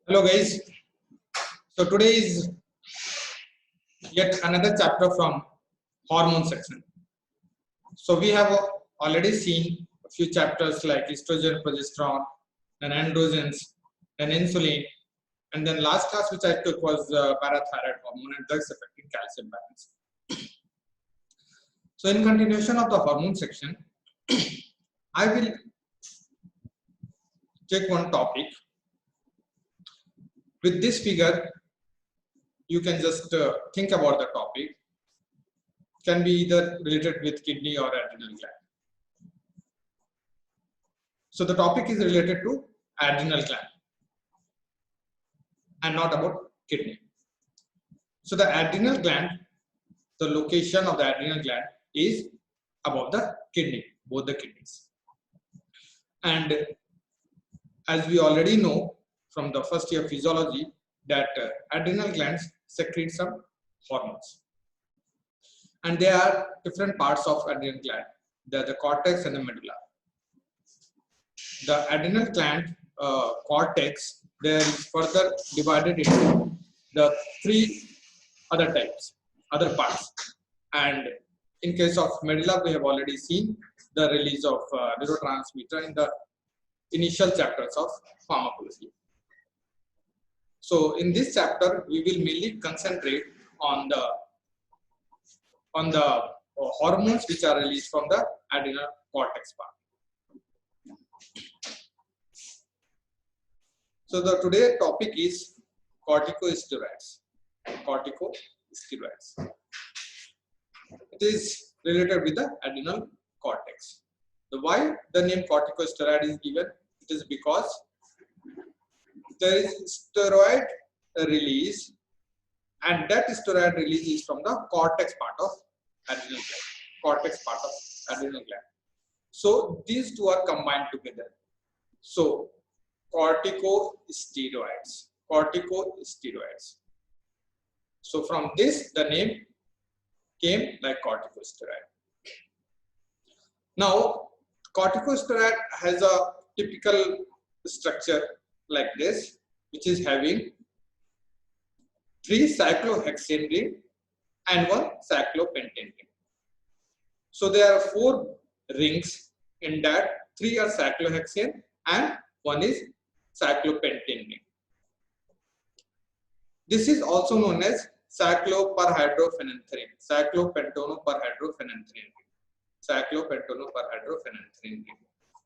Hello guys. So today is yet another chapter from hormone section. So we have already seen a few chapters like estrogen, progesterone, and androgens, and insulin, and then last class which I took was parathyroid hormone and drugs affecting calcium balance. So in continuation of the hormone section, I will take one topic. With this figure, you can just think about the topic. Can be either related with kidney or adrenal gland. So the topic is related to adrenal gland and not about kidney. So the adrenal gland, the location of the adrenal gland is above the kidney, both the kidneys. And as we already know from the first year physiology that adrenal glands secrete some hormones. And there are different parts of adrenal gland. They are the cortex and the medulla. The adrenal gland cortex there is further divided into the three other types, other parts. And in case of medulla, we have already seen the release of neurotransmitter in the initial chapters of pharmacology. So in this chapter, we will mainly concentrate on the hormones which are released from the adrenal cortex part. So the today topic is corticosteroids. Corticosteroids. It is related with the adrenal cortex. The why the name corticosteroid is given? It is because there is steroid release, and that steroid release is from the cortex part of adrenal gland. Cortex part of adrenal gland. So these two are combined together. So corticosteroids. Corticosteroids. So from this the name came like corticosteroid. Now corticosteroid has a typical structure like this, which is having 3 cyclohexane ring and 1 cyclopentane ring. So there are 4 rings in that, 3 are cyclohexane and 1 is cyclopentane ring. This is also known as cycloperhydrophenanthrin, cyclopentanoperhydrophenanthrin ring. Cyclopentanoperhydrophenanthrin ring.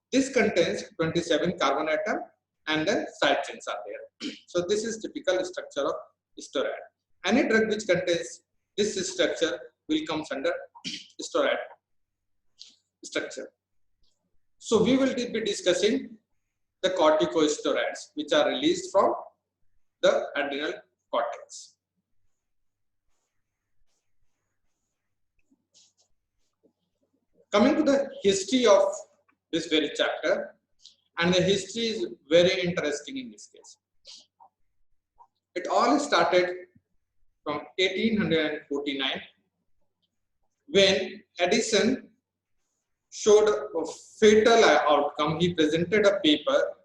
This contains 27 carbon atom and then side chains are there. So this is typical structure of steroid. Any drug which contains this structure will come under steroid structure. So we will be discussing the corticosteroids which are released from the adrenal cortex. Coming to the history of this very chapter, and the history is very interesting in this case. It all started from 1849 when Edison showed a fatal outcome. He presented a paper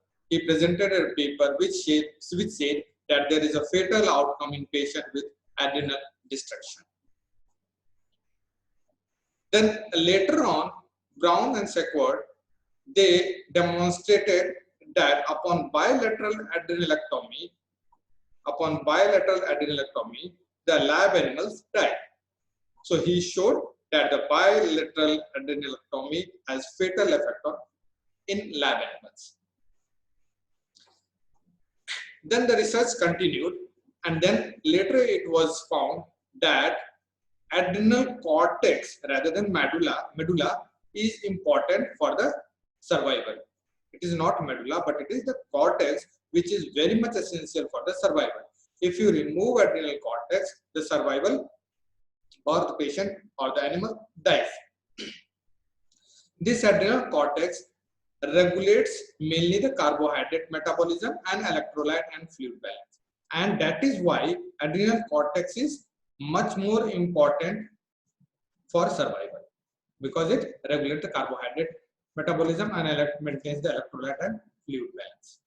which said that there is a fatal outcome in patient with adrenal destruction. Then later on, Brown and Sequard, they demonstrated that upon bilateral adrenalectomy, the lab animals died. So he showed that the bilateral adrenalectomy has fatal effect in lab animals. Then the research continued, and then later it was found that adrenal cortex rather than medulla is important for the survival. It is not medulla, but it is the cortex which is very much essential for the survival. If you remove adrenal cortex, the survival or the patient or the animal dies. This adrenal cortex regulates mainly the carbohydrate metabolism and electrolyte and fluid balance. And that is why adrenal cortex is much more important for survival, because it regulates the carbohydrate metabolism and maintains the electrolyte and fluid balance.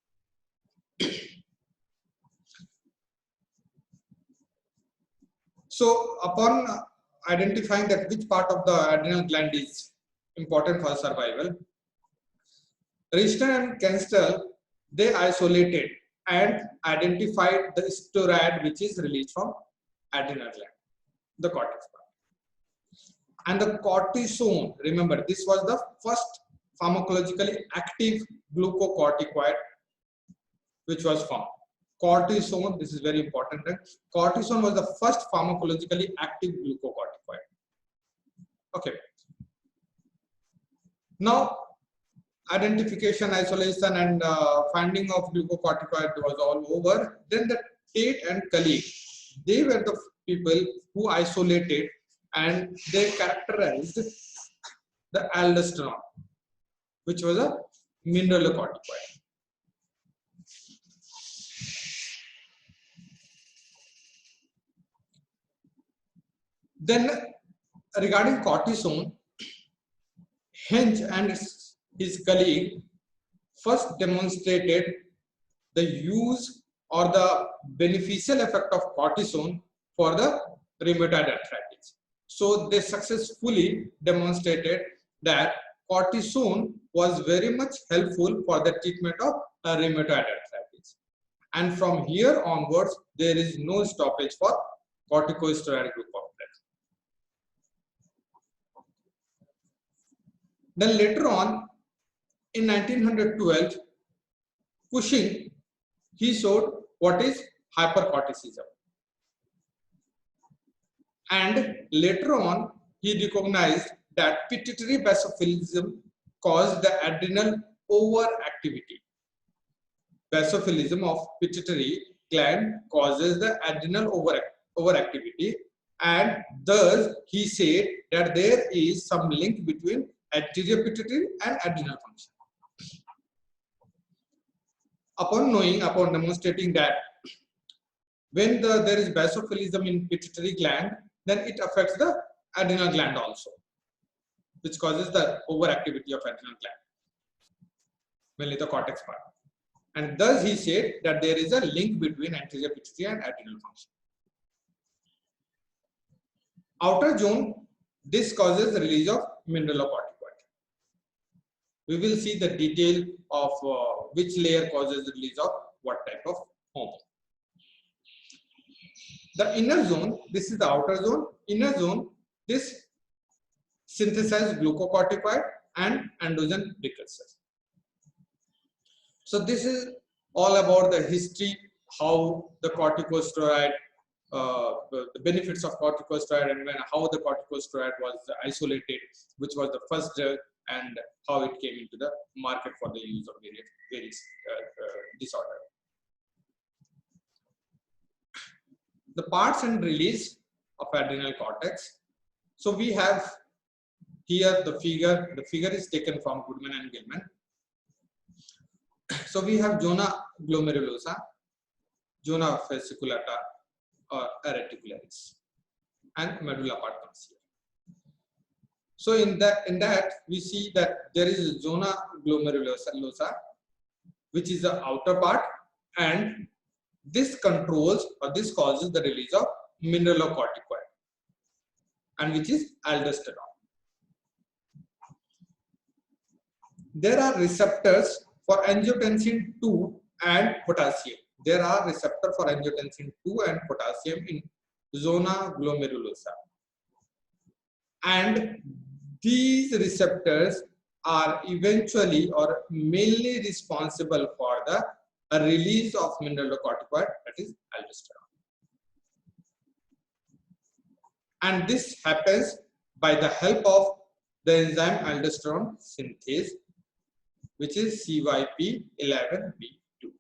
So upon identifying that which part of the adrenal gland is important for survival, Richter and Kenstel, they isolated and identified the steroid which is released from adrenal gland, the cortex part. And the cortisone, remember, this was the first pharmacologically active glucocorticoid which was found. Cortisone, this is very important, right? Cortisone was the first pharmacologically active glucocorticoid. Okay. Now, identification, isolation, and finding of glucocorticoid was all over. Then the Tate and colleague, they were the people who isolated and they characterized the aldosterone, which was a mineralocorticoid. Then regarding cortisone, Hench and his colleague first demonstrated the use or the beneficial effect of cortisone for the rheumatoid arthritis. So they successfully demonstrated that cortisone was very much helpful for the treatment of rheumatoid arthritis. And from here onwards, there is no stoppage for corticosteroid group complex. Then later on, in 1912, Cushing, he showed what is hypercorticism. And later on, he recognized that pituitary basophilism caused the adrenal overactivity. Basophilism of pituitary gland causes the adrenal overactivity, and thus he said that there is some link between anterior pituitary and adrenal function. Upon demonstrating that when there is basophilism in pituitary gland, then it affects the adrenal gland also, which causes the overactivity of adrenal gland, mainly the cortex part. And thus he said that there is a link between anterior pituitary and adrenal function. Outer zone, this causes the release of mineralocorticoid. We will see the detail of which layer causes the release of what type of hormone. The inner zone, this is the outer zone. Inner zone, this synthesizes glucocorticoid and androgen precursors. So this is all about the history, how the corticosteroid, the benefits of corticosteroid, and how the corticosteroid was isolated, which was the first drug, and how it came into the market for the use of various disorders. The parts and release of adrenal cortex. So we have here the figure. The figure is taken from Goodman and Gilman. So we have zona glomerulosa, zona fasciculata or reticularis, and medulla part comes here. So in that we see that there is zona glomerulosa, which is the outer part, and this controls or this causes the release of mineralocorticoid, and which is aldosterone. There are receptors for angiotensin 2 and potassium. There are receptors for angiotensin 2 and potassium in zona glomerulosa. And these receptors are eventually or mainly responsible for the release of mineralocorticoid, that is aldosterone. And this happens by the help of the enzyme aldosterone synthase, which is CYP11B2.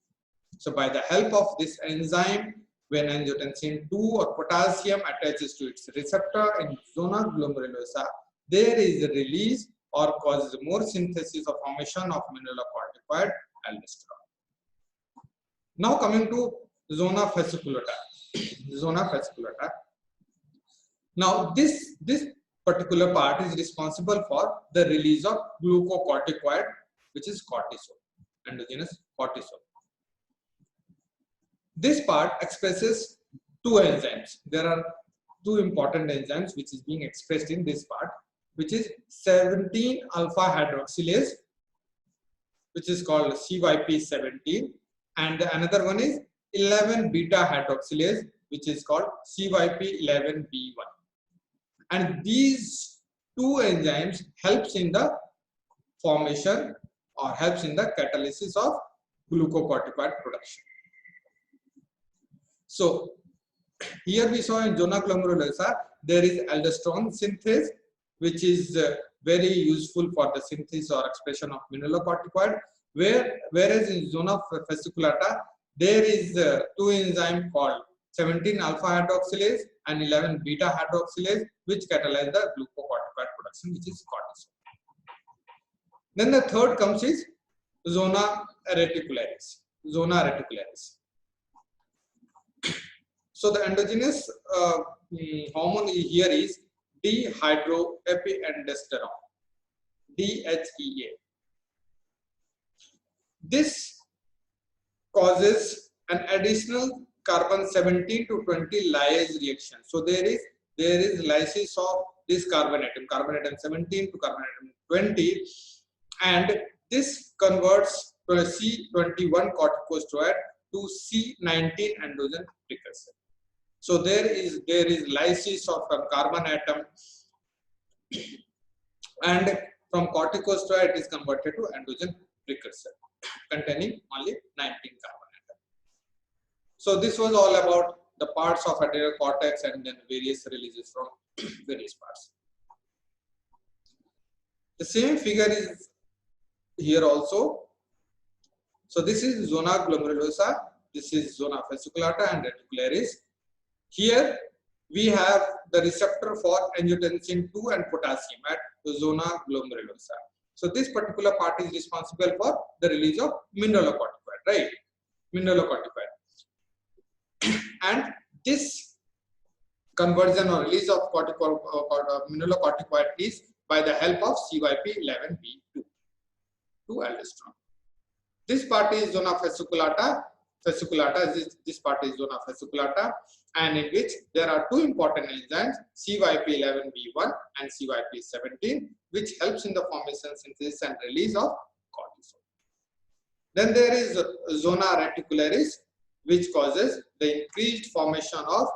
So by the help of this enzyme, when angiotensin 2 or potassium attaches to its receptor in zona glomerulosa, there is a release or causes more synthesis or formation of mineralocorticoid aldosterone. Now coming to zona fasciculata. Zona fasciculata. Now this particular part is responsible for the release of glucocorticoid, which is cortisol, endogenous cortisol. This part expresses two enzymes. There are two important enzymes which is being expressed in this part, which is 17 alpha hydroxylase, which is called CYP17, and another one is 11 beta hydroxylase, which is called CYP11B1. And these two enzymes helps in the formation or helps in the catalysis of glucocorticoid production. So here we saw in zona glomerulosa there is aldosterone synthase, which is very useful for the synthesis or expression of mineralocorticoid, whereas in zona fasciculata there is two enzymes called 17 alpha hydroxylase and 11 beta hydroxylase, which catalyze the glucocorticoid production, which is cortisol. Then the third comes is zona reticularis. So the endogenous hormone here is dehydroepiandrosterone, DHEA. This causes an additional carbon 17 to 20 lyase reaction. So there is lysis of this carbon atom 17 to carbon atom 20, and this converts to a C21 corticosteroid to C19 androgen precursor. So there is lysis of a carbon atom, and from corticosteroid it is converted to androgen precursor containing only 19 carbon atom. So this was all about the parts of adrenal cortex and then various releases from various parts. The same figure is here also. So this is zona glomerulosa, this is zona fasciculata and reticularis. Here we have the receptor for angiotensin 2 and potassium at zona glomerulosa. So this particular part is responsible for the release of mineralocorticoid, right? Mineralocorticoid. And this conversion or release of mineralocorticoid is by the help of CYP11B2 to aldosterone. This part is zona fasciculata. This part is zona fasciculata, and in which there are two important enzymes, CYP11B1 and CYP17, which helps in the formation, synthesis and release of cortisol. Then there is zona reticularis, which causes the increased formation of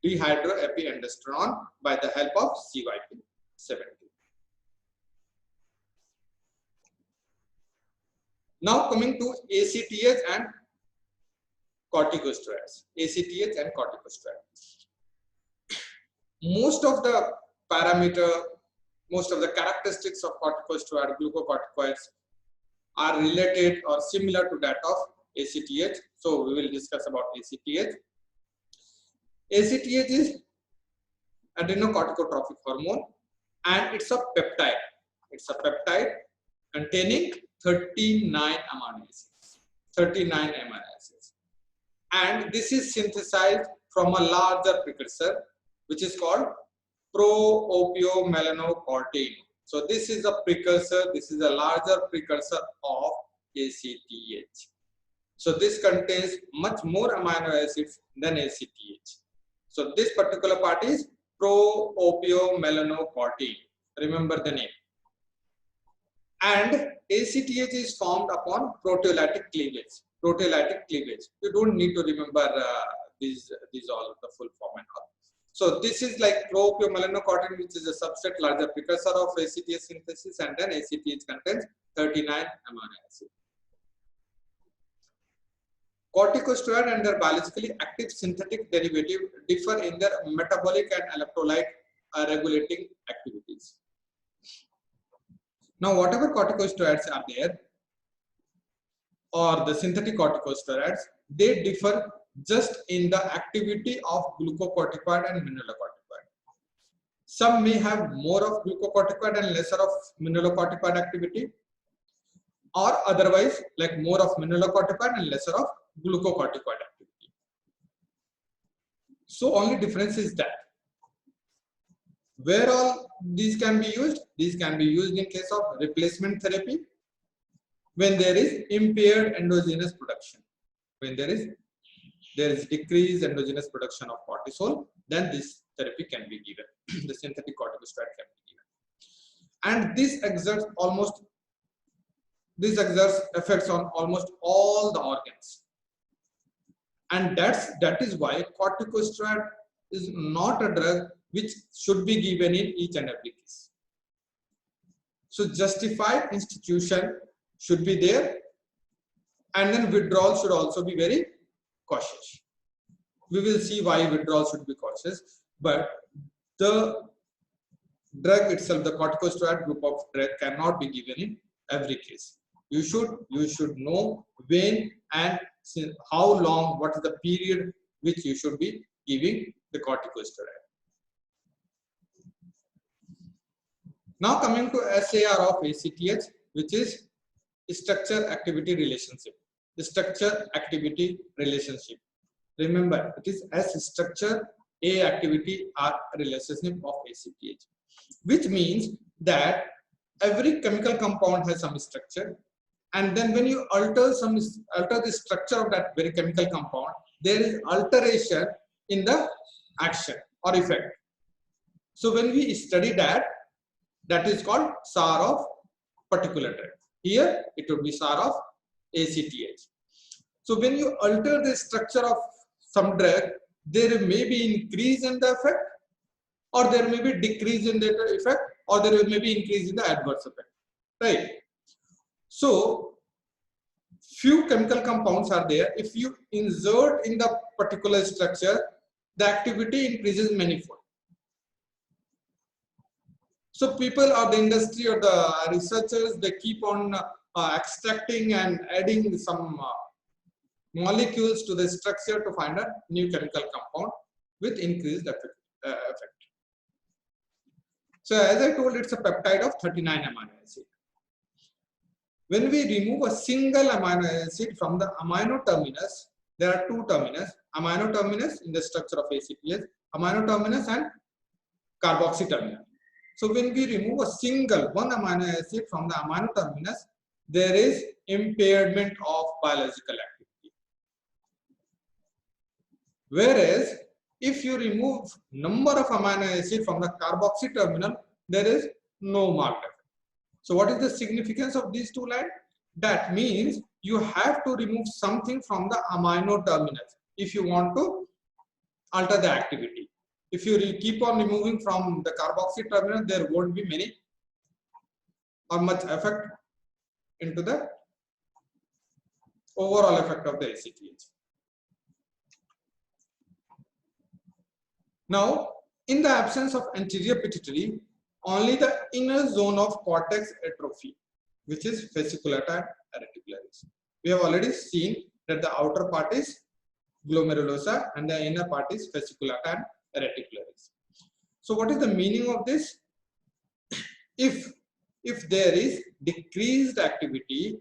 dehydroepiandrosterone by the help of CYP17. Now coming to ACTH and corticosteroids. ACTH and corticosteroids. Most of the characteristics of corticosteroid, glucocorticoids are related or similar to that of ACTH. So we will discuss about ACTH. ACTH is adrenocorticotrophic hormone, and it's a peptide. It's a peptide containing 39 amino acids. 39 amino acids. And this is synthesized from a larger precursor, which is called pro-opiomelanocortin. So this is a precursor, this is a larger precursor of ACTH. So this contains much more amino acids than ACTH. So this particular part is pro-opiomelanocortin. Remember the name. And ACTH is formed upon proteolytic cleavage. You don't need to remember these all the full form and all. So this is like pro-opiomelanocortin, which is a substrate larger precursor of ACTH synthesis, and then ACTH contains 39 amino acids. Corticosteroid and their biologically active synthetic derivative differ in their metabolic and electrolyte regulating activities. Now, whatever corticosteroids are there, or the synthetic corticosteroids, they differ just in the activity of glucocorticoid and mineralocorticoid. Some may have more of glucocorticoid and lesser of mineralocorticoid activity, or otherwise like more of mineralocorticoid and lesser of glucocorticoid activity. So only difference is that. Where all these can be used? These can be used in case of replacement therapy, when there is impaired endogenous production. When there is decreased endogenous production of cortisol, then this therapy can be given. The synthetic corticosteroid can be given, and this exerts effects on almost all the organs, and that is why corticosteroid is not a drug which should be given in each and every case. So justified institution should be there, and then withdrawal should also be very cautious. We will see why withdrawal should be cautious, but the drug itself, the corticosteroid group of drug, cannot be given in every case. You should know when and how long, what is the period which you should be giving the corticosteroid. Now coming to SAR of ACTH, which is structure activity relationship. The structure activity relationship. Remember, it is S structure, A activity, R relationship of ACTH, which means that every chemical compound has some structure, and then when you alter the structure of that very chemical compound, there is alteration in the action or effect. So when we study that is called SAR of particular drug. Here it would be SAR of ACTH. So when you alter the structure of some drug, there may be increase in the effect, or there may be decrease in the effect, or there may be increase in the adverse effect, right? So few chemical compounds are there. If you insert in the particular structure, the activity increases manifold. So people or the industry or the researchers, they keep on extracting and adding some molecules to the structure to find a new chemical compound with increased effect. So as I told, it's a peptide of 39 amino acid. When we remove a single amino acid from the amino terminus, there are two terminus, amino terminus in the structure of ACTH, amino terminus and carboxy terminus. So when we remove one amino acid from the amino terminus, there is impairment of biological activity. Whereas if you remove number of amino acid from the carboxy terminal, there is no marked effect. So what is the significance of these two lines? That means you have to remove something from the amino terminus if you want to alter the activity. If you keep on removing from the carboxy terminal, there won't be many or much effect into the overall effect of the ACTH. Now, in the absence of anterior pituitary, only the inner zone of cortex atrophy, which is fasciculata and reticularis. We have already seen that the outer part is glomerulosa and the inner part is fasciculata and reticularis. So what is the meaning of this? If there is decreased activity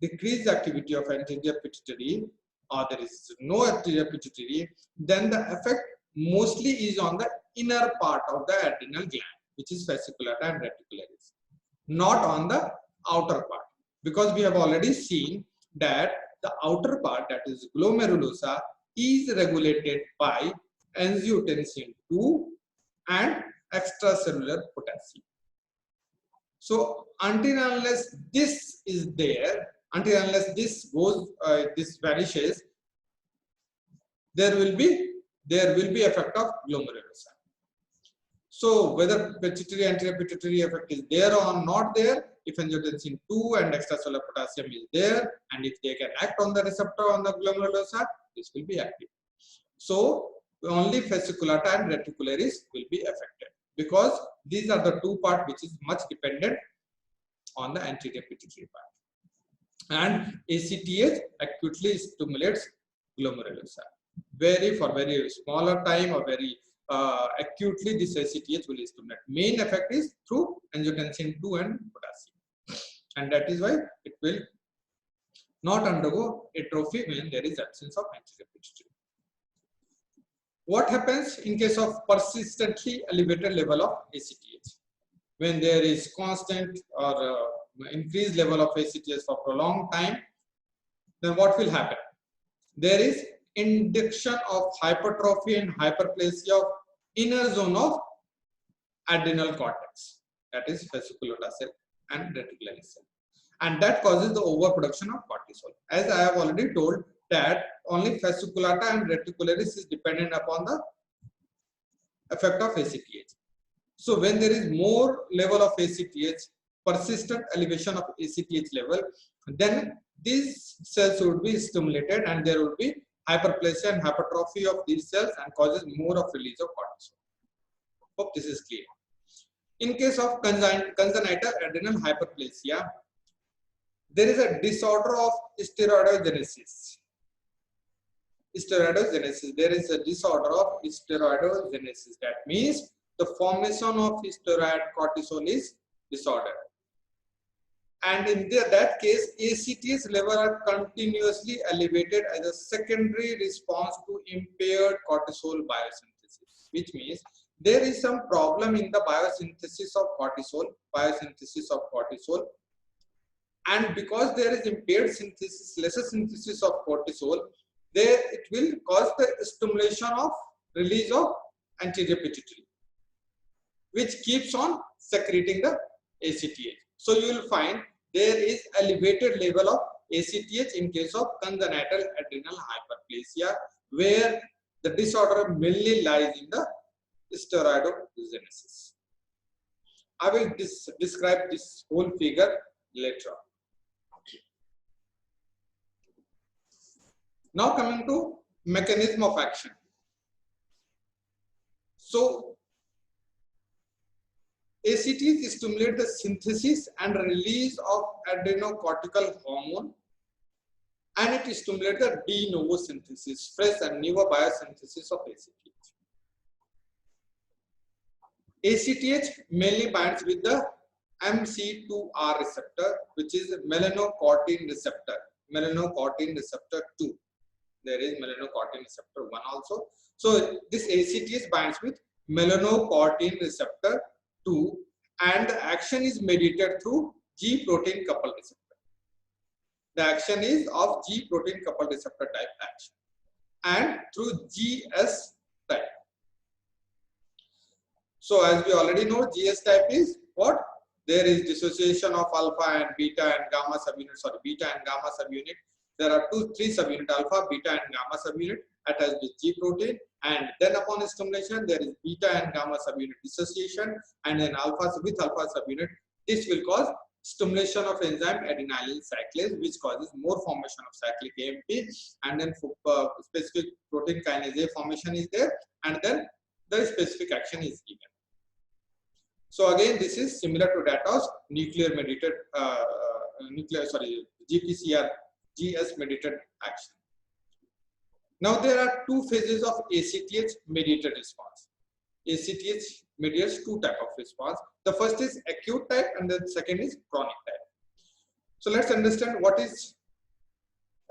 of anterior pituitary, or there is no anterior pituitary, then the effect mostly is on the inner part of the adrenal gland, which is fasciculata and reticularis, not on the outer part, because we have already seen that the outer part, that is glomerulosa, is regulated by angiotensin II and extracellular potassium. So until unless this is there, until unless this goes, this vanishes, there will be effect of glomerulosa. So whether pituitary anterior pituitary effect is there or not there, if angiotensin II and extracellular potassium is there, and if they can act on the receptor on the glomerulosa, this will be active. So only fasciculata and reticularis will be affected, because these are the two parts which is much dependent on the anterior pituitary part. And ACTH acutely stimulates glomerulosa. For very smaller time or very acutely, this ACTH will stimulate. Main effect is through angiotensin II and potassium, and that is why it will not undergo atrophy when there is absence of anterior pituitary. What happens in case of persistently elevated level of ACTH? When there is constant or increased level of ACTH for prolonged time, then what will happen? There is induction of hypertrophy and hyperplasia of inner zone of adrenal cortex, that is fasciculata cell and reticularis cell, and that causes the overproduction of cortisol. As I have already told that only fasciculata and reticularis is dependent upon the effect of ACTH. So when there is more level of ACTH, persistent elevation of ACTH level, then these cells would be stimulated and there would be hyperplasia and hypertrophy of these cells and causes more of release of cortisol. Hope this is clear. In case of congenital adrenal hyperplasia, there is a disorder of steroidogenesis. There is a disorder of steroidogenesis. That means the formation of steroid cortisol is disordered. And in that case, ACTH level are continuously elevated as a secondary response to impaired cortisol biosynthesis, which means there is some problem in the biosynthesis of cortisol, and because there is impaired synthesis, lesser synthesis of cortisol, it will cause the stimulation of release of anterior pituitary, which keeps on secreting the ACTH. So you will find there is elevated level of ACTH in case of congenital adrenal hyperplasia, where the disorder mainly lies in the steroidogenesis. I will describe this whole figure later on. Now coming to mechanism of action. So ACTH stimulates the synthesis and release of adrenocortical hormone, and it stimulates the de novo synthesis, fresh and new biosynthesis of ACTH. ACTH mainly binds with the MC2R receptor, which is melanocortin receptor, melanocortin receptor 2. There is melanocortin receptor 1 also. So this ACTH binds with melanocortin receptor 2, and the action is mediated through G protein coupled receptor. The action is of G protein coupled receptor type action and through GS type. So as we already know, GS type is what? There is dissociation of alpha and beta and gamma subunit, beta and gamma subunit. There are 3 subunit, alpha, beta and gamma subunit attached with G protein, and then upon stimulation there is beta and gamma subunit dissociation, and then alpha with alpha subunit. This will cause stimulation of enzyme adenylyl cyclase, which causes more formation of cyclic AMP, and then specific protein kinase A formation is there, and then the specific action is given. So again, this is similar to that of nuclear mediated GPCR, GS mediated action. Now there are 2 phases of ACTH mediated response. ACTH mediates 2 types of response. The first is acute type and the second is chronic type. So let's understand what is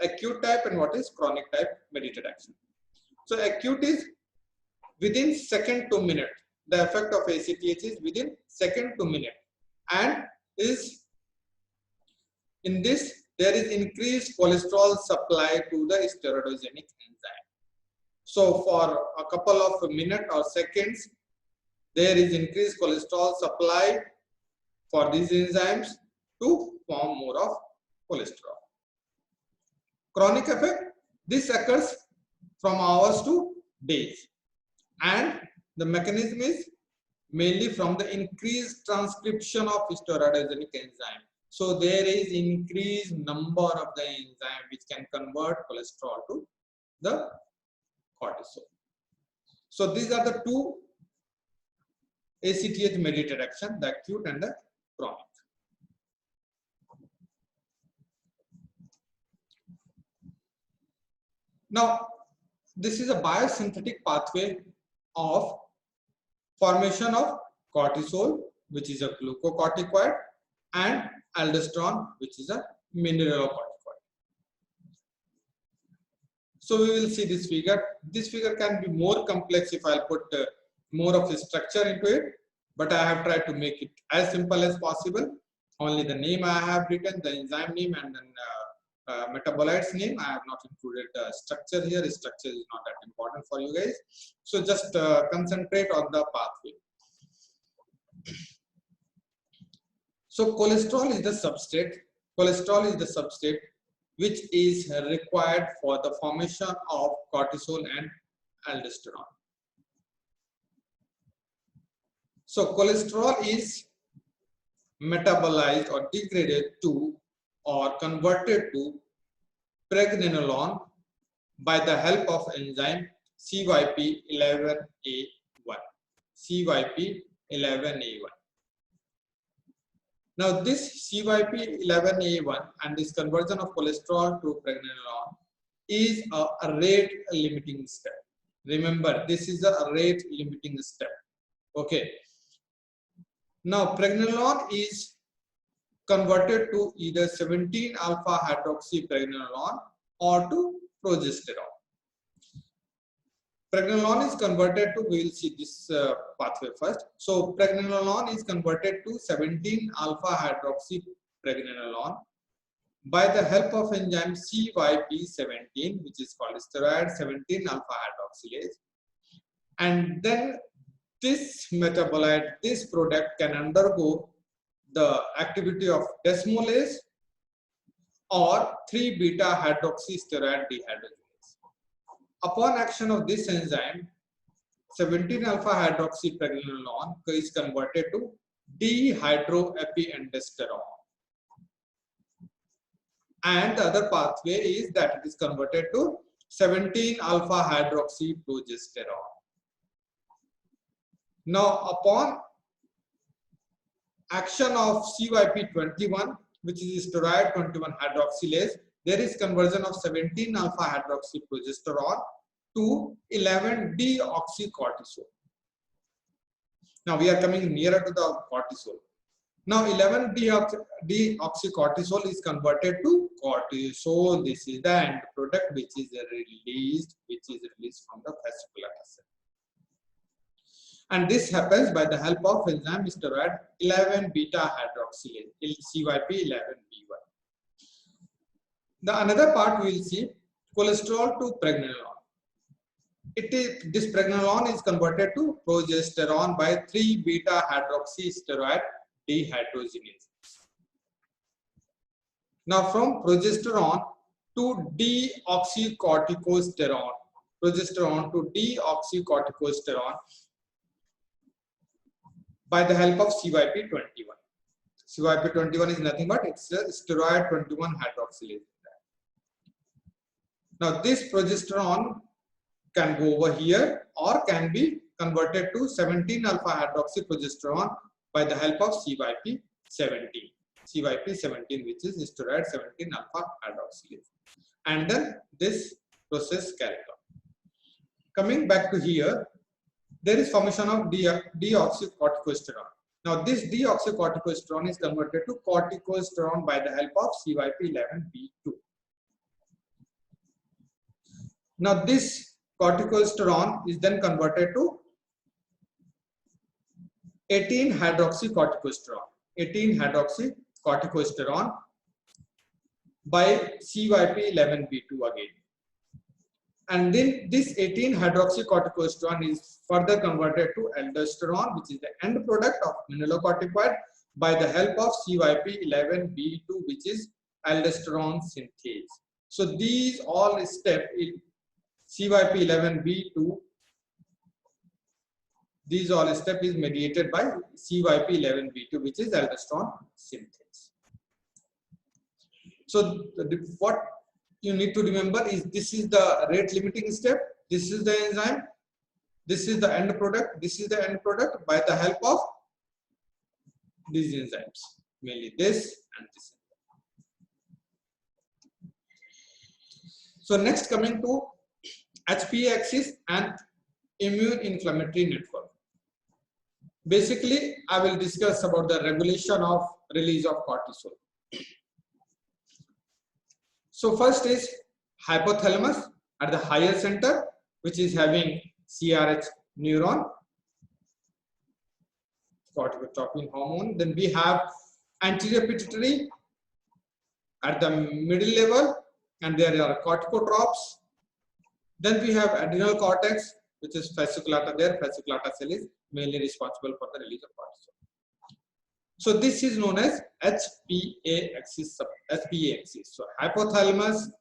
acute type and what is chronic type mediated action. So acute is within second to minute. The effect of ACTH is within second to minute, and is in this there is increased cholesterol supply to the steroidogenic enzyme. So for a couple of minutes or seconds, there is increased cholesterol supply for these enzymes to form more of cholesterol. Chronic effect, this occurs from hours to days, and the mechanism is mainly from the increased transcription of steroidogenic enzyme. So there is increased number of the enzyme which can convert cholesterol to the cortisol. So these are the 2 ACTH mediated action, the acute and the chronic. Now this is a biosynthetic pathway of formation of cortisol, which is a glucocorticoid, and aldosterone, which is a mineralocorticoid. So we will see this figure. This figure can be more complex if I'll put more of a structure into it, but I have tried to make it as simple as possible. Only the name I have written, the enzyme name, and then metabolites name. I have not included the structure here. The structure is not that important for you guys. So just concentrate on the pathway. So cholesterol is the substrate. Cholesterol is the substrate which is required for the formation of cortisol and aldosterone. So cholesterol is metabolized or degraded to or converted to pregnenolone by the help of enzyme CYP11A1. CYP11A1. Now this CYP11A1 and this conversion of cholesterol to pregnenolone is a rate limiting step. Remember, this is a rate limiting step. Okay. Now pregnenolone is converted to either 17 alpha hydroxypregnenolone or to progesterone. Pregnenolone is converted to, we will see this pathway first. So pregnenolone is converted to 17 alpha hydroxypregnenolone by the help of enzyme CYP17, which is called steroid 17 alpha hydroxylase. And then this metabolite, this product can undergo the activity of desmolase or 3-beta hydroxysteroid dehydrogenase. Upon action of this enzyme, 17 alpha hydroxypregnenolone is converted to dehydroepiandrosterone. And the other pathway is that it is converted to 17 alpha hydroxyprogesterone. Now, upon action of CYP21, which is steroid 21 hydroxylase, there is conversion of 17 alpha hydroxyprogesterone to 11 deoxycortisol. Now we are coming nearer to the cortisol. Now 11 deoxycortisol is converted to cortisol. This is the end product which is released from the fascicular acid. And this happens by the help of enzyme steroid 11 beta hydroxylase, CYP11B1. The another part we will see cholesterol to pregnenolone. This pregnenolone is converted to progesterone by 3-beta hydroxysteroid dehydrogenase. Now from progesterone to deoxycorticosterone, by the help of CYP21. CYP21 is nothing but it's a steroid 21 hydroxylase. Now this progesterone can go over here or can be converted to 17 alpha hydroxyprogesterone by the help of CYP17. CYP17, which is steroid 17 alpha hydroxylase. And then this process carried on. Coming back to here, there is formation of deoxycorticosterone. Now this deoxycorticosterone is converted to corticosterone by the help of CYP11B2. Now this corticosterone is then converted to 18 hydroxycorticosterone by CYP11B2 again. And then this 18 hydroxycorticosterone is further converted to aldosterone, which is the end product of mineralocorticoid, by the help of CYP11B2, which is aldosterone synthase. So these all steps in CYP11B2, these all steps is mediated by CYP11B2, which is aldosterone synthase. So what you need to remember is this is the rate limiting step, this is the enzyme, this is the end product, this is the end product by the help of these enzymes, mainly this and this. So next, coming to HPA axis and immune inflammatory network. Basically, I will discuss about the regulation of release of cortisol. So first is hypothalamus at the higher center, which is having CRH neuron, corticotropin hormone. Then we have anterior pituitary at the middle level, and there are corticotropes. Then we have adrenal cortex, which is fasciculata there. Fasciculata cell is mainly responsible for the release of cortisol. So this is known as HPA axis. So hypothalamus,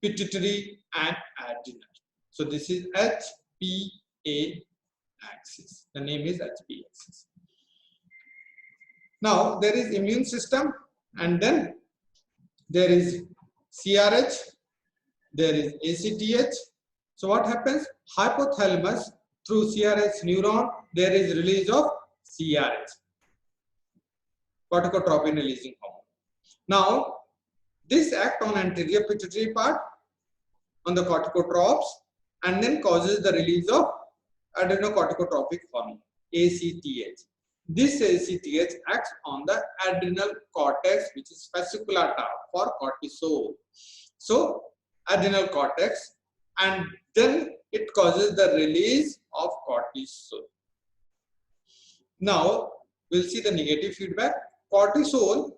pituitary, and adrenal. So this is HPA axis. The name is HPA axis. Now there is immune system, and then there is CRH, there is ACTH. So what happens? Hypothalamus, through CRH neuron, there is release of CRH, corticotropin releasing hormone. Now this act on anterior pituitary part, on the corticotropes, and then causes the release of adrenocorticotropic hormone, ACTH. This ACTH acts on the adrenal cortex, which is fasciculata for cortisol. So adrenal cortex, and then it causes the release of cortisol. Now we'll see the negative feedback. Cortisol,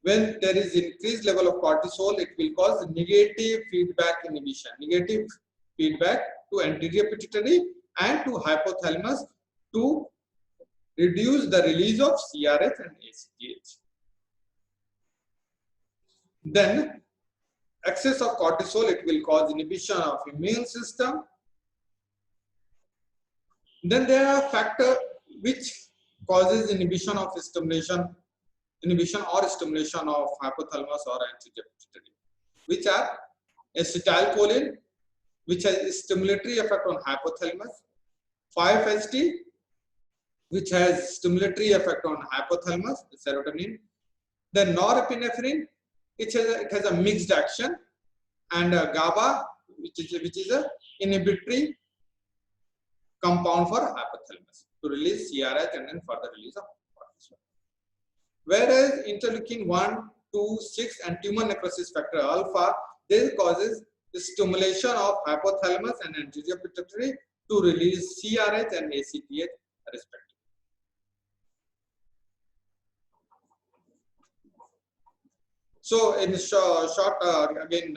when there is increased level of cortisol, it will cause negative feedback inhibition, negative feedback to anterior pituitary and to hypothalamus to reduce the release of CRH and ACTH. Then excess of cortisol, it will cause inhibition of immune system. Then there are factors which causes inhibition or stimulation of hypothalamus or anterior pituitary, which are acetylcholine, which has a stimulatory effect on hypothalamus, 5-HT, which has stimulatory effect on hypothalamus, serotonin. Then norepinephrine, it has a mixed action, and GABA, which is a inhibitory compound for hypothalamus to release CRH and then further release of cortisol. Whereas interleukin 1, 2, 6 and tumor necrosis factor alpha, this causes the stimulation of hypothalamus and anterior pituitary to release CRH and ACTH respectively. So in short, again,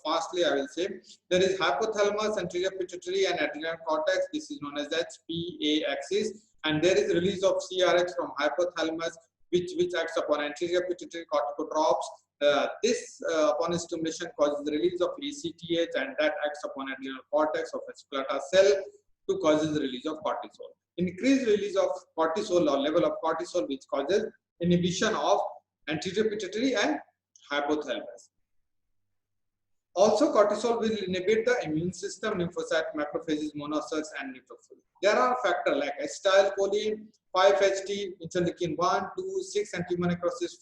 fastly I will say, there is hypothalamus, anterior pituitary and adrenal cortex. This is known as HPA axis, and there is release of CRH from hypothalamus, which acts upon anterior pituitary corticotropes. This upon stimulation causes the release of ACTH, and that acts upon adrenal cortex of fasciculata cell to causes the release of cortisol. Increased release of cortisol or level of cortisol, which causes inhibition of anterior pituitary and hypothalamus. Also, cortisol will inhibit the immune system, lymphocyte, macrophages, monocytes, and neutrophils. There are factors like acetylcholine, 5-HT, interleukin 1, 2, 6, and tumor necrosis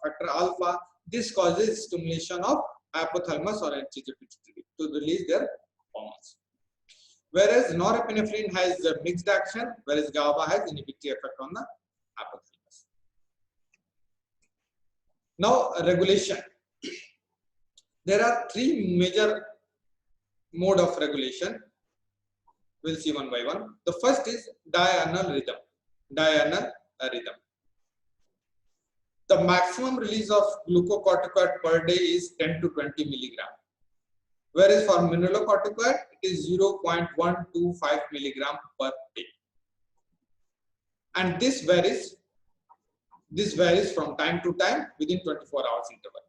factor alpha. This causes stimulation of hypothalamus or anterior pituitary to release their hormones. Whereas norepinephrine has a mixed action, whereas GABA has inhibitory effect on the hypothalamus. Now, regulation. There are three major modes of regulation. We'll see one by one. The first is diurnal rhythm. Diurnal rhythm. The maximum release of glucocorticoid per day is 10 to 20 milligram. Whereas for mineralocorticoid, it is 0.125 milligram per day. And this varies from time to time within 24 hours interval.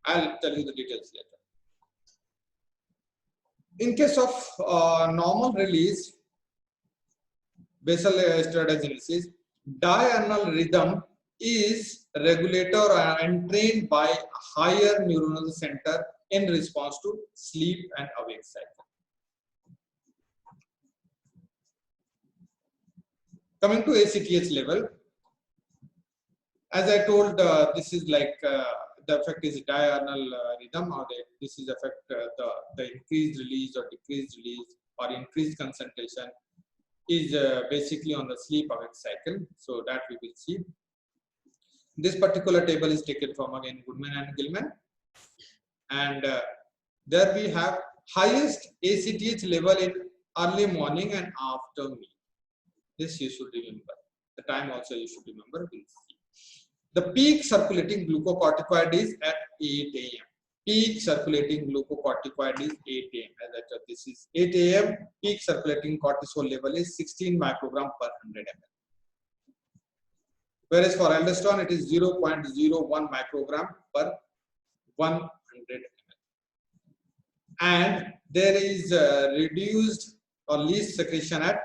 I'll tell you the details later. In case of normal release, basal steroidogenesis, diurnal rhythm is regulator and trained by higher neuronal center in response to sleep and awake cycle. Coming to ACTH level, as I told, this is like the effect is diurnal rhythm, or this is affect the increased release or decreased release or increased concentration is basically on the sleep awake cycle. So that we will see. This particular table is taken from again Goodman and Gilman, and there we have highest ACTH level in early morning and after meal. This you should remember. The time also you should remember. We'll see. The peak circulating glucocorticoid is at 8 a.m. Peak circulating glucocorticoid is 8 a.m. As I said, this is 8 a.m. Peak circulating cortisol level is 16 microgram per 100 ml. Whereas for aldosterone, it is 0.01 microgram per 100 ml. And there is reduced or least secretion at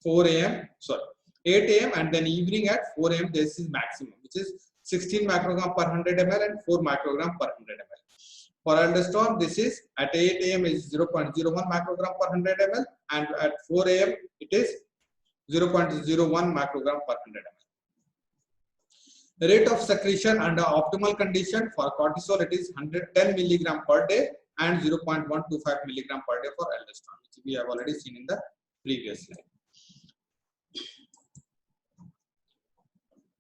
4 a.m. Sorry, 8 a.m. and then evening at 4 a.m. This is maximum, which is 16 microgram per 100 ml and 4 microgram per 100 ml. For aldosterone, this is at 8 a.m. is 0.01 microgram per 100 ml and at 4 a.m. it is 0.01 microgram per 100 ml. The rate of secretion under optimal condition for cortisol, it is 110 milligram per day and 0.125 milligram per day for aldosterone, which we have already seen in the previous slide.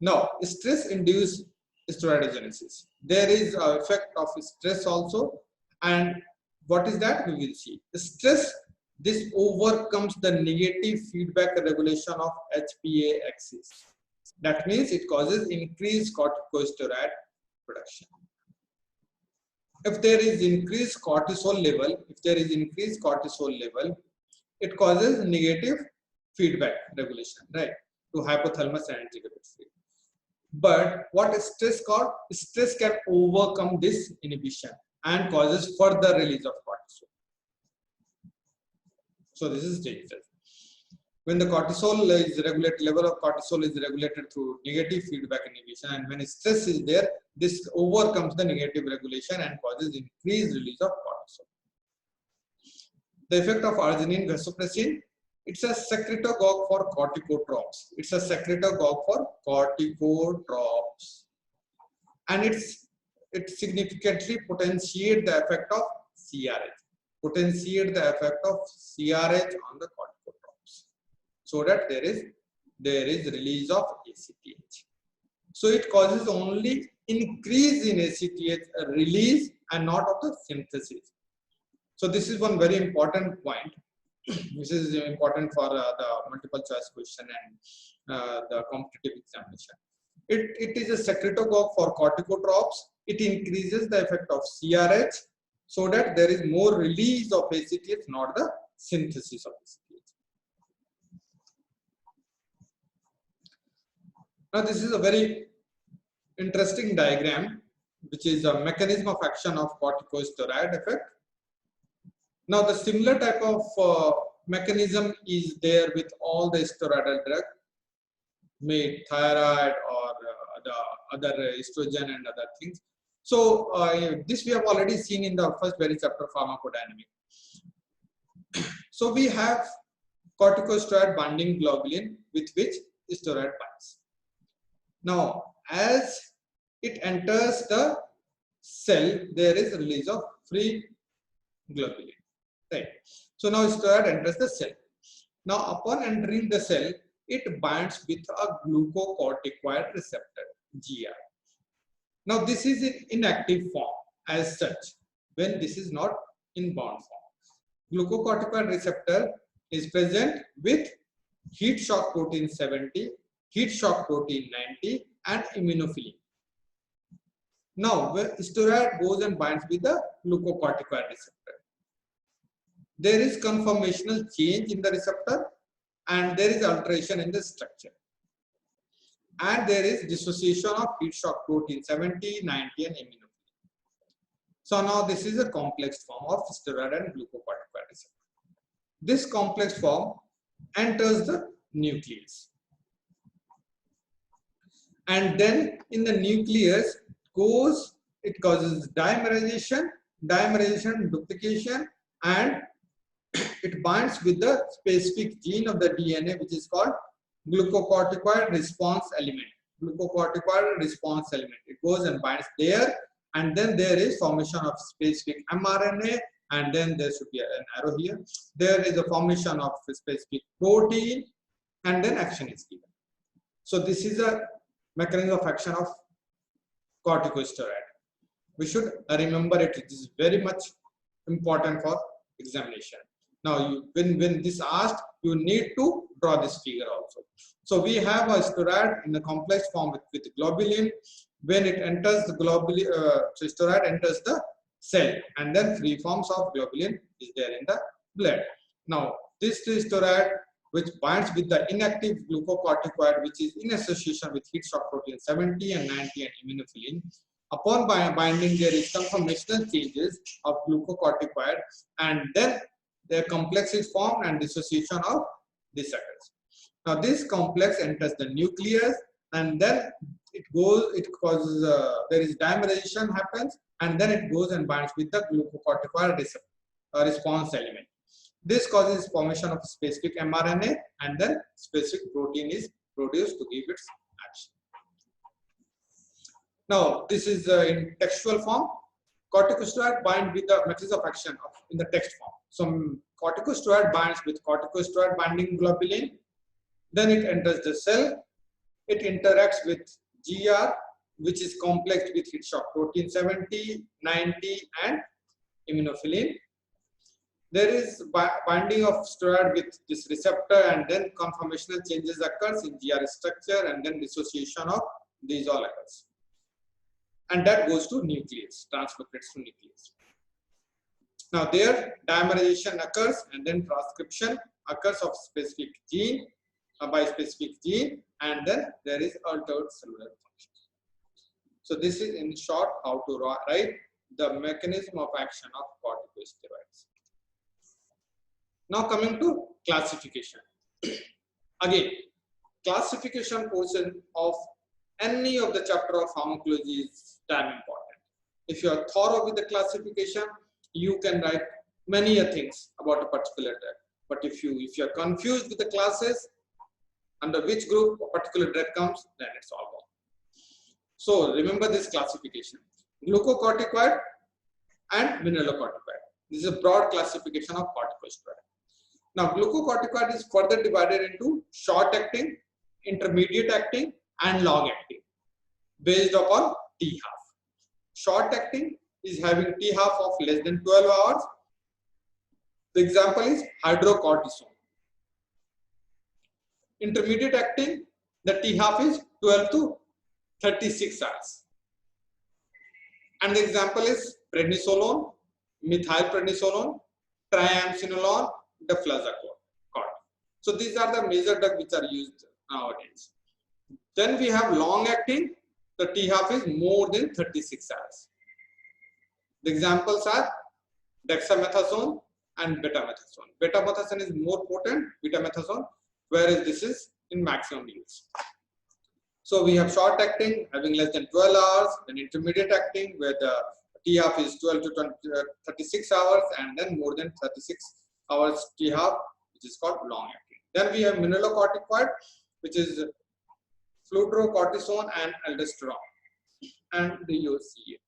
Now, stress-induced steroidogenesis. There is an effect of stress also, and what is that? We will see. Stress, this overcomes the negative feedback regulation of HPA axis. That means it causes increased corticosteroid production. If there is increased cortisol level, it causes negative feedback regulation, right, to hypothalamus and integumentary. But what is stress called? Stress can overcome this inhibition and causes further release of cortisol. So this is dangerous. When the cortisol is regulated, level of cortisol is regulated through negative feedback inhibition, and when stress is there, this overcomes the negative regulation and causes increased release of cortisol. The effect of arginine vasopressin, it's a secretagogue for corticotropes. And it significantly potentiates the effect of CRH. On the corticotropes, so that there is release of ACTH. So it causes only increase in ACTH release and not of the synthesis. So this is one very important point. This is important for the multiple choice question and the competitive examination. It is a secretagogue for corticotropes. It increases the effect of CRH so that there is more release of ACTH, not the synthesis of ACTH. Now this is a very interesting diagram, which is a mechanism of action of corticosteroid effect. Now the similar type of mechanism is there with all the steroidal drug, made thyroid or the other estrogen and other things. So this we have already seen in the first very chapter, pharmacodynamics. So we have corticosteroid binding globulin with which steroid binds. Now as it enters the cell, there is release of free globulin. Right. So now steroid enters the cell. Now upon entering the cell, it binds with a glucocorticoid receptor, GR. Now this is in inactive form as such, when this is not in bound form. Glucocorticoid receptor is present with heat shock protein 70, heat shock protein 90 and immunophilin. Now where steroid goes and binds with the glucocorticoid receptor, there is conformational change in the receptor and there is alteration in the structure. And there is dissociation of heat shock protein 70, 90 and immunophilin. So now this is a complex form of steroid and glucocorticoid receptor. This complex form enters the nucleus. And then in the nucleus it causes dimerization, duplication, and it binds with the specific gene of the DNA, which is called glucocorticoid response element. It goes and binds there, and then there is formation of specific mRNA, and then there should be an arrow here. There is a formation of specific protein, and then action is given. So this is a mechanism of action of corticosteroid. We should remember it. It is very much important for examination. Now, when this asked, you need to draw this figure also. So we have a steroid in a complex form with globulin. When it enters the globulin, so steroid enters the cell, and then free forms of globulin is there in the blood. Now, this steroid which binds with the inactive glucocorticoid, which is in association with heat shock protein 70 and 90 and immunophilin. Upon binding, there is conformational changes of glucocorticoid, and then the complex is formed and dissociation of this occurs. Now, this complex enters the nucleus, and then it causes, there is dimerization happens, and then it goes and binds with the glucocorticoid response element. This causes formation of specific mRNA, and then specific protein is produced to give its action. Now, this is in textual form. Corticosteroid bind with the mechanism of action in the text form. So, corticosteroid binds with corticosteroid binding globulin. Then it enters the cell. It interacts with GR, which is complex with heat shock protein 70, 90, and immunophilin. There is binding of steroid with this receptor, and then conformational changes occurs in GR structure, and then dissociation of these all occurs. And that goes to nucleus, translocates to nucleus. Now there dimerization occurs, and then transcription occurs of specific gene by specific gene, and then there is altered cellular function. So this is in short how to write the mechanism of action of corticosteroids. Now coming to classification. Again, classification portion of any of the chapter of pharmacology is damn important. If you are thorough with the classification, you can write many things about a particular drug. But if you are confused with the classes, under which group a particular drug comes, then it's all gone. So remember this classification: glucocorticoid and mineralocorticoid. This is a broad classification of corticosteroid. Now, glucocorticoid is further divided into short-acting, intermediate-acting, and long-acting, based upon T-half. Short-acting is having T-half of less than 12 hours. The example is hydrocortisone. Intermediate-acting, the T-half is 12 to 36 hours. And the example is prednisolone, methylprednisolone, triamcinolone, deflazacort. So these are the major drugs which are used nowadays. Then we have long acting. The T-half is more than 36 hours. The examples are dexamethasone and betamethasone. Betamethasone is more potent, betamethasone, whereas this is in maximum use. So we have short acting having less than 12 hours, then intermediate acting where the T-half is 12 to 36 hours, and then more than 36 hours T-half, which is called long acting. Then we have mineralocorticoid, which is fludrocortisone and aldosterone, and the UCA.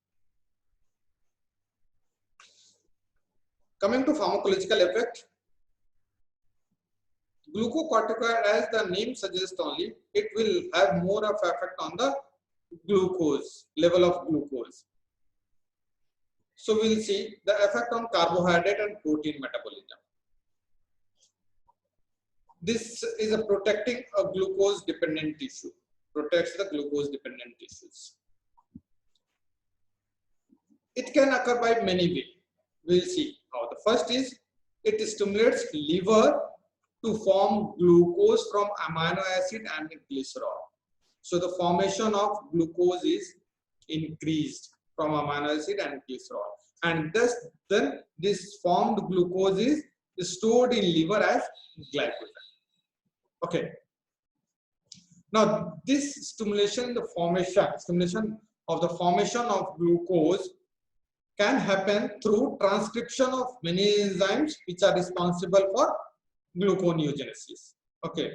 Coming to pharmacological effect, glucocorticoid, as the name suggests only, it will have more of effect on the glucose, level of glucose. So we'll see the effect on carbohydrate and protein metabolism. This is a protecting a glucose dependent tissue, protects the glucose dependent tissues. It can occur by many ways. We'll see how. The first is it stimulates liver to form glucose from amino acid and glycerol. So the formation of glucose is increased from amino acid and glycerol, and thus then this formed glucose is stored in liver as glycogen. Okay. Now this stimulation of the formation of glucose can happen through transcription of many enzymes which are responsible for gluconeogenesis. Okay,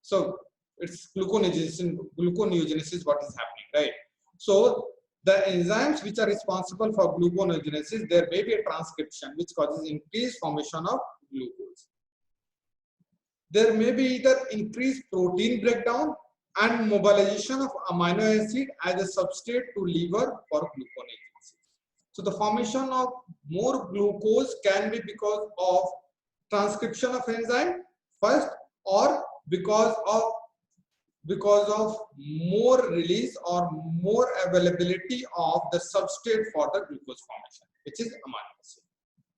so it's gluconeogenesis what is happening, right? So the enzymes which are responsible for gluconeogenesis, there may be a transcription which causes increased formation of glucose. There may be either increased protein breakdown and mobilization of amino acid as a substrate to liver for gluconeogenesis. So the formation of more glucose can be because of transcription of enzyme first, or because of more release or more availability of the substrate for the glucose formation, which is amino acid,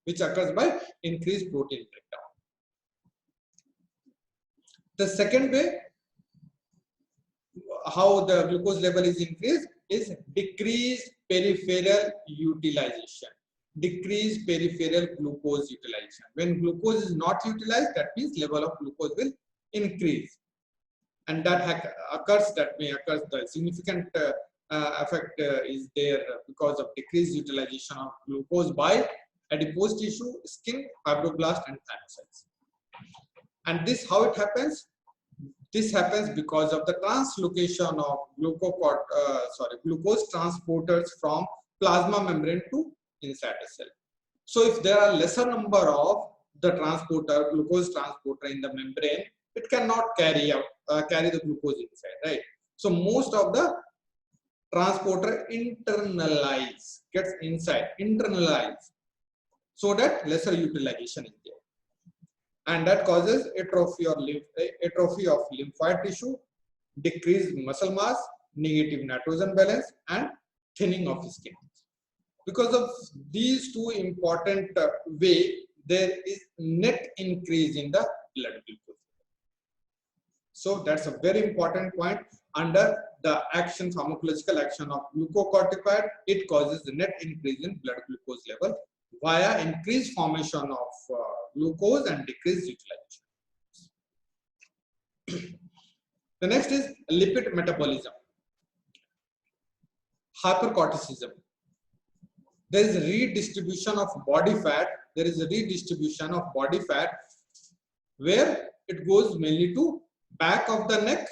which occurs by increased protein breakdown. The second way how the glucose level is increased is decreased peripheral utilization. Decreased peripheral glucose utilization. When glucose is not utilized, that means level of glucose will increase, and that occurs. That may occur. The significant effect is there because of decreased utilization of glucose by adipose tissue, skin, fibroblast, and thymocytes. And this, how it happens? This happens because of the translocation of glucose transporters from plasma membrane to inside the cell. So if there are lesser number of the glucose transporter in the membrane, it cannot carry the glucose inside, right? So most of the transporter gets inside, so that lesser utilization is there. And that causes atrophy of lymphoid tissue, decreased muscle mass, negative nitrogen balance, and thinning of skin. Because of these two important ways, there is net increase in the blood glucose. So that's a very important point. Under the pharmacological action of glucocorticoid, it causes the net increase in blood glucose level via increased formation of glucose and decreased utilization. The next is lipid metabolism. Hypercorticism. There is a redistribution of body fat. There is a redistribution of body fat where it goes mainly to back of the neck,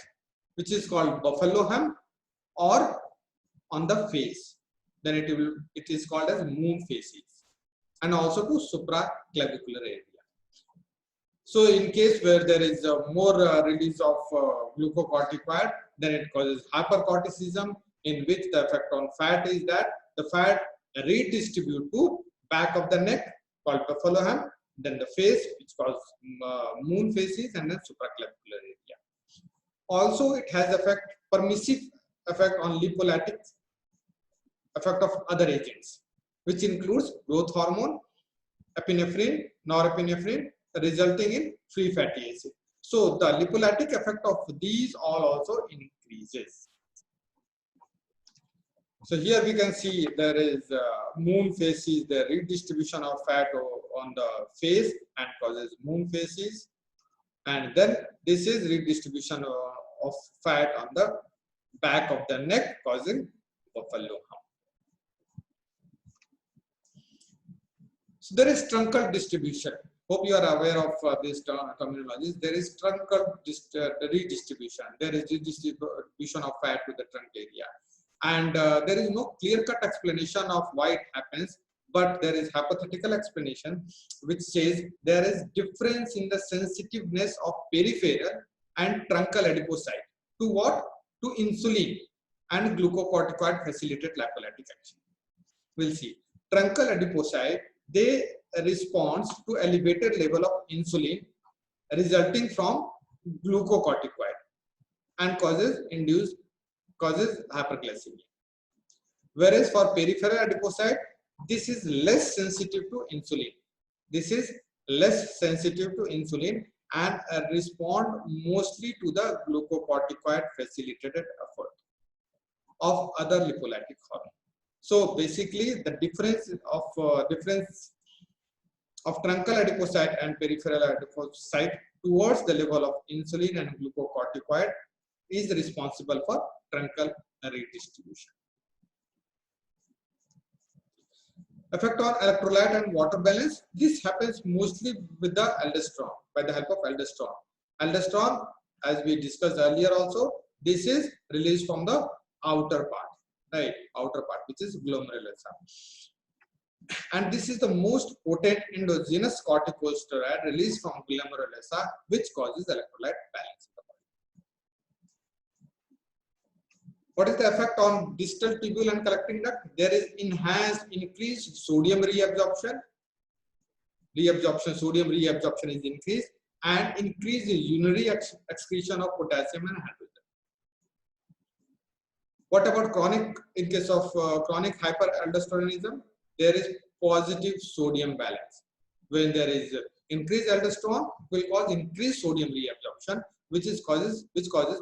which is called buffalo hump, or on the face. Then it is called as moon faces, and also to supraclavicular area. So in case where there is more release of glucocorticoid, then it causes hypercorticism, in which the effect on fat is that the fat redistribute to back of the neck, called buffalo hump, then the face, which causes moon faces, and then supraclavicular area. Also, it has permissive effect on lipolytic effect of other agents, which includes growth hormone, epinephrine, norepinephrine, resulting in free fatty acid. So the lipolytic effect of these all also increases. So here we can see there is moon faces, the redistribution of fat on the face and causes moon faces, and then this is redistribution of fat on the back of the neck, causing buffalo hump. So there is truncal distribution. Hope you are aware of these terminologies. There is truncal redistribution. There is redistribution of fat to the trunk area. And there is no clear-cut explanation of why it happens, but there is hypothetical explanation which says there is difference in the sensitiveness of peripheral and truncal adipocyte to what? To insulin and glucocorticoid facilitated lipolytic action. We'll see. Truncal adipocyte, they respond to elevated level of insulin resulting from glucocorticoid and causes hyperglycemia. Whereas for peripheral adipocyte, this is less sensitive to insulin. This is less sensitive to insulin and respond mostly to the glucocorticoid facilitated effort of other lipolytic hormone. So basically, the difference of truncal adipocyte and peripheral adipocyte towards the level of insulin and glucocorticoid is responsible for truncal redistribution. Effect on electrolyte and water balance. This happens mostly with the aldosterone, by the help of aldosterone. Aldosterone, as we discussed earlier also, this is released from the outer part, right? Outer part, which is glomerulosa. And this is the most potent endogenous corticosteroid released from glomerulosa, which causes electrolyte balance. What is the effect on distal tubule and collecting duct? There is increased sodium reabsorption. reabsorption, sodium reabsorption is increased, and increase the urinary excretion of potassium and hydrogen. What about chronic? In case of chronic hyperaldosteronism, there is positive sodium balance. When there is increased aldosterone, will cause increased sodium reabsorption, which causes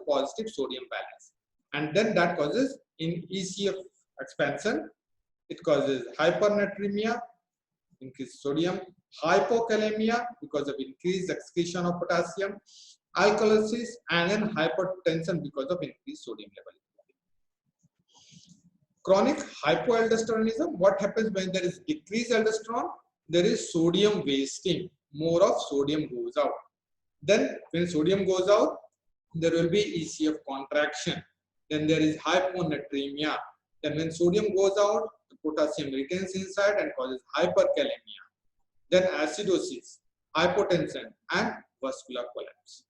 positive sodium balance, and then that causes in ECF expansion. It causes hypernatremia, increased sodium, hypokalemia because of increased excretion of potassium, alkalosis, and then hypertension because of increased sodium level. Chronic hypoaldosteronism, what happens when there is decreased aldosterone? There is sodium wasting, more of sodium goes out. Then when sodium goes out, there will be ECF contraction. Then there is hyponatremia. Then when sodium goes out, the potassium retains inside and causes hyperkalemia. Then acidosis, hypotension, and vascular collapse.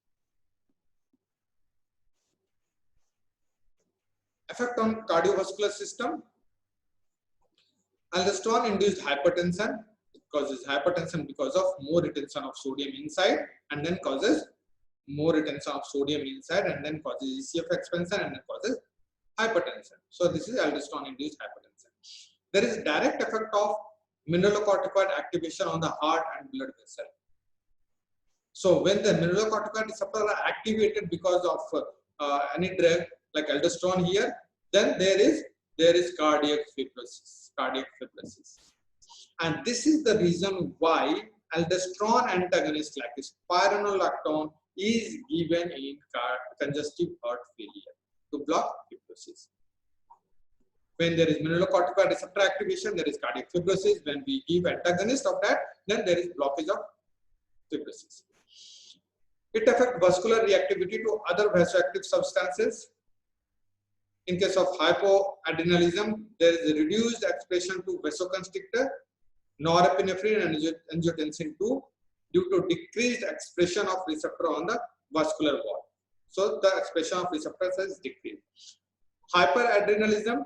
Effect on cardiovascular system. Aldosterone induced hypertension. It causes hypertension because of more retention of sodium inside, and then causes more retention of sodium inside, and then causes ECF expansion, and then causes hypertension. So this is aldosterone induced hypertension. There is direct effect of mineralocorticoid activation on the heart and blood vessel. So when the mineralocorticoid receptors are activated because of any drug like aldosterone here, then there is cardiac fibrosis. And this is the reason why aldosterone antagonist like spironolactone is given in congestive heart failure to block fibrosis. When there is mineralocorticoid receptor activation, there is cardiac fibrosis. When we give antagonist of that, then there is blockage of fibrosis. It affects vascular reactivity to other vasoactive substances. In case of hypoadrenalism, there is a reduced expression to vasoconstrictor, norepinephrine, and angiotensin II due to decreased expression of receptor on the vascular wall. So the expression of receptors is decreased. Hyperadrenalism,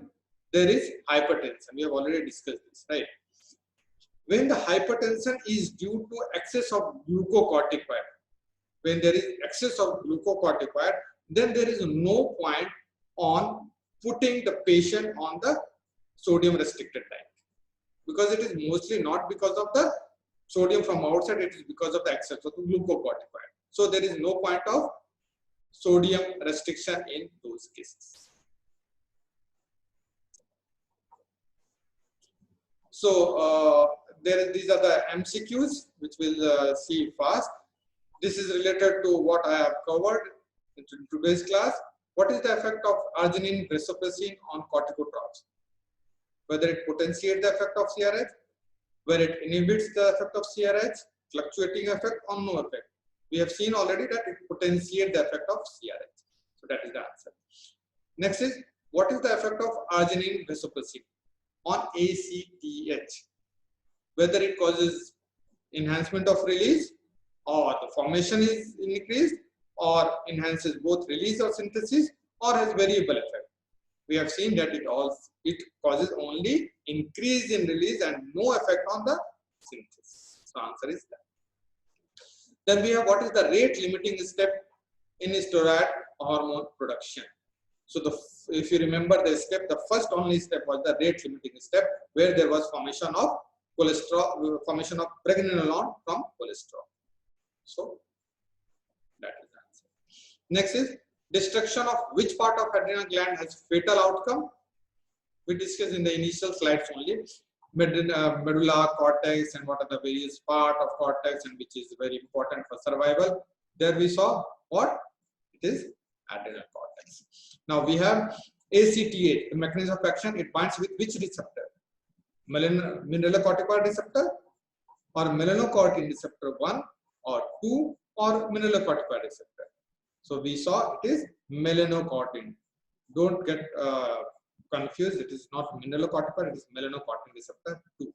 there is hypertension. We have already discussed this, right? When the hypertension is due to excess of glucocorticoid, when there is excess of glucocorticoid, then there is no point on putting the patient on the sodium restricted diet, because it is mostly not because of the sodium from outside, it is because of the excess of the glucocorticoid. So there is no point of sodium restriction in those cases. So these are the MCQs which we'll see fast. This is related to what I have covered in today's class. What is the effect of arginine vasopressin on corticotrophs? Whether it potentiates the effect of CRH, whether it inhibits the effect of CRH, fluctuating effect or no effect. We have seen already that it potentiates the effect of CRH. So that is the answer. Next is, what is the effect of arginine vasopressin on ACTH? Whether it causes enhancement of release, or the formation is increased, or enhances both release or synthesis, or has variable effect. We have seen that it causes only increase in release and no effect on the synthesis. So answer is that. Then we have what is the rate limiting step in steroid hormone production. So if you remember the step, the first only step was the rate limiting step, where there was formation of cholesterol, formation of pregnenolone from cholesterol. So that is the answer. Next is destruction of which part of adrenal gland has fatal outcome. We discussed in the initial slides only. Medulla, cortex, and what are the various part of cortex, and which is very important for survival. There we saw what it is, adrenal cortex. Now we have ACTH, the mechanism of action. It binds with which receptor? Mineralocorticoid receptor, or melanocortin receptor 1 or 2, or mineralocorticoid receptor. So we saw it is melanocortin. Don't get confused. It is not mineralocorticoid, it is melanocortin receptor 2.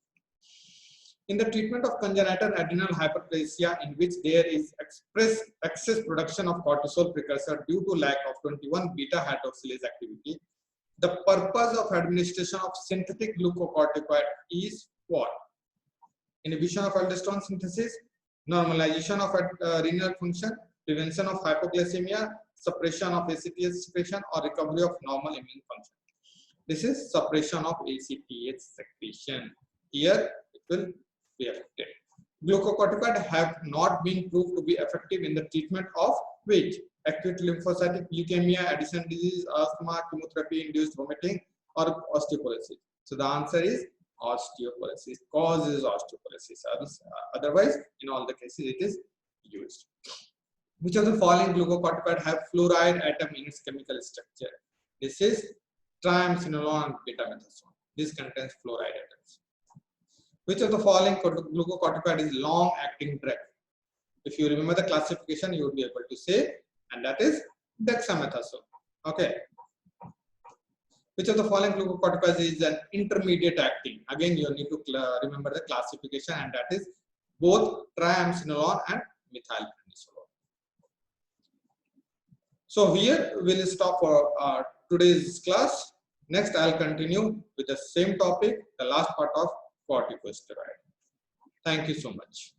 In the treatment of congenital adrenal hyperplasia, in which there is excess production of cortisol precursor due to lack of 21 beta hydroxylase activity, the purpose of administration of synthetic glucocorticoid is what? inhibition of aldosterone synthesis, normalization of renal function, prevention of hypoglycemia, suppression of ACTH secretion, or recovery of normal immune function. This is suppression of ACTH secretion. Here it will be effective. Glucocorticoids have not been proved to be effective in the treatment of which? Acute lymphocytic leukemia, Addison disease, asthma, chemotherapy-induced vomiting, or osteoporosis. So the answer is osteoporosis. Cause is osteoporosis. Otherwise, in all the cases, it is used. Which of the following glucocorticoid have fluoride atom in its chemical structure? This is triamcinolone and betamethasone. This contains fluoride atoms. Which of the following glucocorticoid is long-acting drug? If you remember the classification, you will be able to say, and that is dexamethasone. Okay. Which of the following glucocorticoids is an intermediate acting? Again, you need to remember the classification, and that is both triamcinolone and methylprednisolone. So here we'll stop for today's class. Next, I'll continue with the same topic, the last part of corticosteroid. Thank you so much.